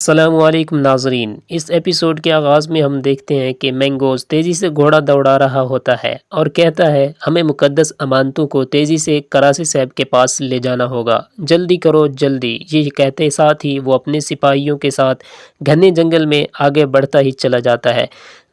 السلام علیکم ناظرین، اس ایپیسوڈ کے آغاز میں ہم دیکھتے ہیں کہ مینگوز تیزی سے گھوڑا دوڑا رہا ہوتا ہے اور کہتا ہے ہمیں مقدس امانتوں کو تیزی سے کراسی صاحب کے پاس لے جانا ہوگا، جلدی کرو جلدی۔ یہ کہتے ساتھ ہی وہ اپنے سپاہیوں کے ساتھ گھنے جنگل میں آگے بڑھتا ہی چلا جاتا ہے۔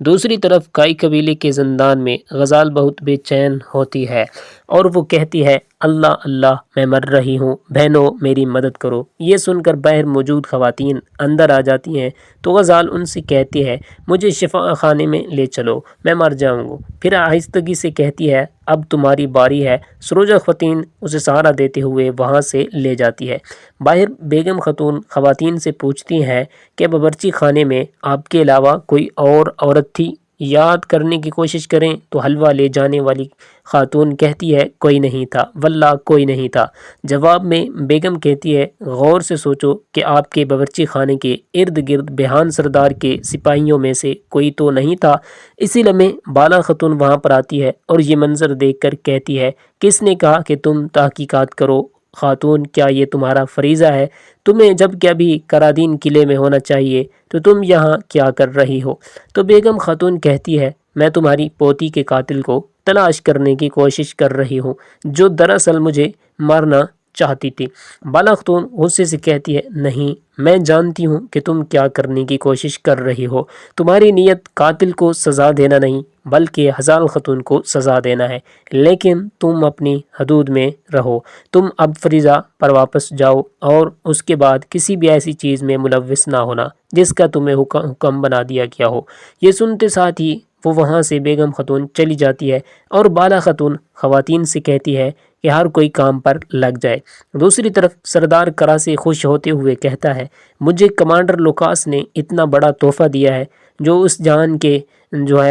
دوسری طرف کائی قبیلے کے زندان میں غزال بہت بے چین ہوتی ہے اور وہ کہتی ہے اللہ اللہ میں مر رہی ہوں، بہنوں میری مدد کرو۔ یہ سن کر باہر موجود خواتین اندر آ جاتی ہیں تو غزال ان سے کہتی ہے مجھے شفا خانے میں لے چلو، میں مر جاؤں گا۔ پھر آہستگی سے کہتی ہے اب تمہاری باری ہے۔ سروجہ خواتین اسے سہارا دیتے ہوئے وہاں سے لے جاتی ہے۔ باہر بیگم خاتون خواتین سے پوچھتی ہیں کہ باورچی خانے میں آپ کے علاوہ کوئی اور عورت تھی؟ یاد کرنے کی کوشش کریں تو حلوہ لے جانے والی خاتون کہتی ہے کوئی نہیں تھا، واللہ کوئی نہیں تھا۔ جواب میں بیگم کہتی ہے غور سے سوچو کہ آپ کے باورچی خانے کے ارد گرد بیہان سردار کے سپاہیوں میں سے کوئی تو نہیں تھا۔ اسی لمحے بالا خاتون وہاں پر آتی ہے اور یہ منظر دیکھ کر کہتی ہے کس نے کہا کہ تم تحقیقات کرو؟ خاتون کیا یہ تمہارا فریضہ ہے؟ تمہیں جب کہ ابھی کرادین قلعے میں ہونا چاہیے تو تم یہاں کیا کر رہی ہو؟ تو بیگم خاتون کہتی ہے میں تمہاری پوتی کے قاتل کو تلاش کرنے کی کوشش کر رہی ہوں جو دراصل مجھے مارنا چاہتی تھی۔ بالا خاتون غصے سے کہتی ہے نہیں، میں جانتی ہوں کہ تم کیا کرنے کی کوشش کر رہی ہو۔ تمہاری نیت قاتل کو سزا دینا نہیں بلکہ ہزال خاتون کو سزا دینا ہے، لیکن تم اپنی حدود میں رہو۔ تم اب فریضہ پر واپس جاؤ اور اس کے بعد کسی بھی ایسی چیز میں ملوث نہ ہونا جس کا تمہیں حکم بنا دیا گیا ہو۔ یہ سنتے ساتھ ہی وہ وہاں سے بیگم خاتون چلی جاتی ہے اور بالا خاتون خواتین سے کہتی ہے کہ ہر کوئی کام پر لگ جائے۔ دوسری طرف سردار کرا سے خوش ہوتے ہوئے کہتا ہے مجھے کمانڈر لوکاس نے اتنا بڑا تحفہ دیا ہے جو اس جہان کے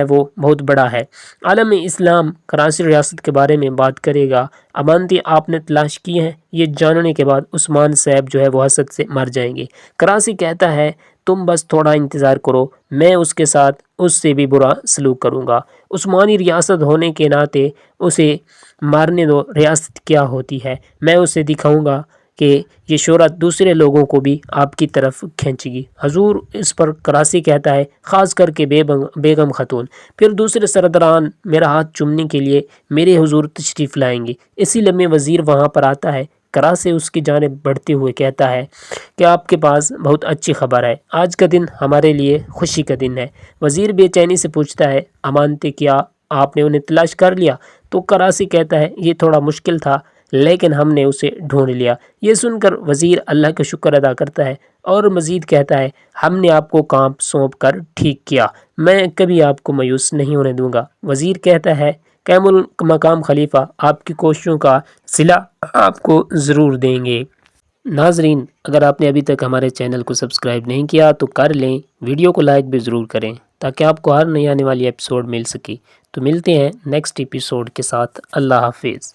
وہ بہت بڑا ہے۔ عالم اسلام کراچی ریاست کے بارے میں بات کرے گا، امانتیں آپ نے تلاش کی ہیں، یہ جاننے کے بعد عثمان صاحب وہ حسد سے مر جائیں گے۔ کراچی کہتا ہے تم بس تھوڑا انتظار کرو، میں اس کے ساتھ اس سے بھی برا سلوک کروں گا۔ عثمانی ریاست ہونے کے ناطے اسے مارنے دو، ریاست کیا ہوتی ہے، میں اسے دکھاؤں گا کہ یہ شہرت دوسرے لوگوں کو بھی آپ کی طرف کھینچے گی۔ حضور اس پر کراسی کہتا ہے خاص کر کے بیگم خاتون۔ پھر دوسرے سرداران میرا ہاتھ چومنے کے لیے میرے حضور تشریف لائیں گے۔ اسی لمحے وزیر وہاں پر آتا ہے۔ کراسی اس کی جانب بڑھتے ہوئے کہتا ہے کہ آپ کے پاس بہت اچھی خبر ہے، آج کا دن ہمارے لیے خوشی کا دن ہے۔ وزیر بے چینی سے پوچھتا ہے امانتیں کیا آپ نے انہیں تلاش کر لیا؟ تو کراسی کہتا ہے یہ تھوڑا مشکل تھا لیکن ہم نے اسے ڈھونڈ لیا۔ یہ سن کر وزیر اللہ کا شکر ادا کرتا ہے اور مزید کہتا ہے ہم نے آپ کو کام سونپ کر ٹھیک کیا، میں کبھی آپ کو مایوس نہیں ہونے دوں گا۔ وزیر کہتا ہے قیم المقام خلیفہ آپ کی کوششوں کا صلہ آپ کو ضرور دیں گے۔ ناظرین اگر آپ نے ابھی تک ہمارے چینل کو سبسکرائب نہیں کیا تو کر لیں، ویڈیو کو لائک بھی ضرور کریں تاکہ آپ کو ہر نئی آنے والی ایپیسوڈ مل سکے۔ تو ملتے ہیں نیکسٹ ایپیسوڈ کے ساتھ، اللہ حافظ۔